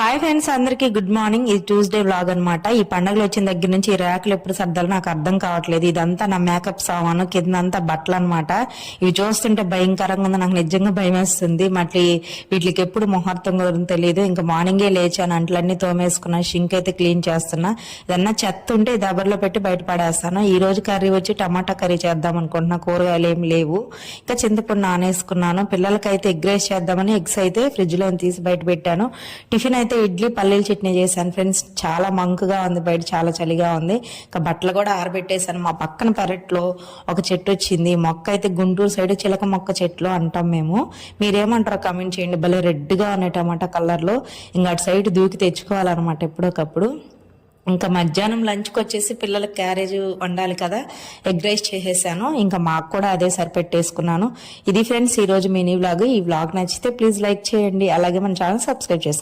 Hi friends, అందరికి good morning. ఇది Tuesday vlog అనమాట. ఈ పండుగలు వచ్చిన దగ్గర నుంచి ఈ ర్యాకులు ఎప్పుడు సర్దాలో నాకు అర్థం కావట్లేదు. ఇదంతా నా మేకప్ సామాను, కిందంతా బట్టలు అనమాట. ఇవి చూస్తుంటే భయంకరంగా ఉంది, నాకు నిజంగా భయం వేస్తుంది. మళ్ళీ వీటికి ఎప్పుడు ముహూర్తం కుదరని తెలియదు. ఇంకా మార్నింగే లేచాను, అంట్లన్నీ తోమేసుకున్నా, షింక్ అయితే క్లీన్ చేస్తున్నా. ఏదన్నా చెత్త ఉంటే దబర్లో పెట్టి బయట పడేస్తాను. ఈ రోజు కర్రీ వచ్చి టమాటా కర్రీ చేద్దాం అనుకుంటున్నా. కూరగాయలు ఏం లేవు. ఇంకా చింతపండు నానేసుకున్నాను. పిల్లలకైతే ఎగ్ రైస్ చేద్దామని ఎగ్స్ అయితే ఫ్రిడ్జ్ లో తీసి బయట పెట్టాను. టిఫిన్ అయితే ఇడ్లీ పల్లీల చట్నీ చేశాను ఫ్రెండ్స్. చాలా మంకుగా ఉంది, బయట చాలా చలిగా ఉంది. ఇంకా బట్టలు కూడా ఆరబెట్టేశాను. మా పక్కన పెరట్లో ఒక చెట్టు వచ్చింది. మొక్క అయితే గుంటూరు సైడ్ చిలక మొక్క చెట్లు అంటాం మేము. మీరేమంటారో కమెంట్ చేయండి. భలే రెడ్గా ఉన్నాయి టమాటా కలర్ లో. ఇంకా అటు సైడ్ దూకి తెచ్చుకోవాలన్నమాట ఎప్పుడోకప్పుడు. ఇంకా మధ్యాహ్నం లంచ్కి వచ్చేసి పిల్లలకి క్యారేజ్ వండాలి కదా, ఎగ్ రైస్ చేసేసాను. ఇంకా మాకు కూడా అదే సరిపెట్టేసుకున్నాను. ఇది ఫ్రెండ్స్ ఈ రోజు మినీ వ్లాగ్. ఈ వ్లాగ్ నచ్చితే ప్లీజ్ లైక్ చేయండి, అలాగే మన ఛానల్ సబ్స్క్రైబ్ చేసుకోండి.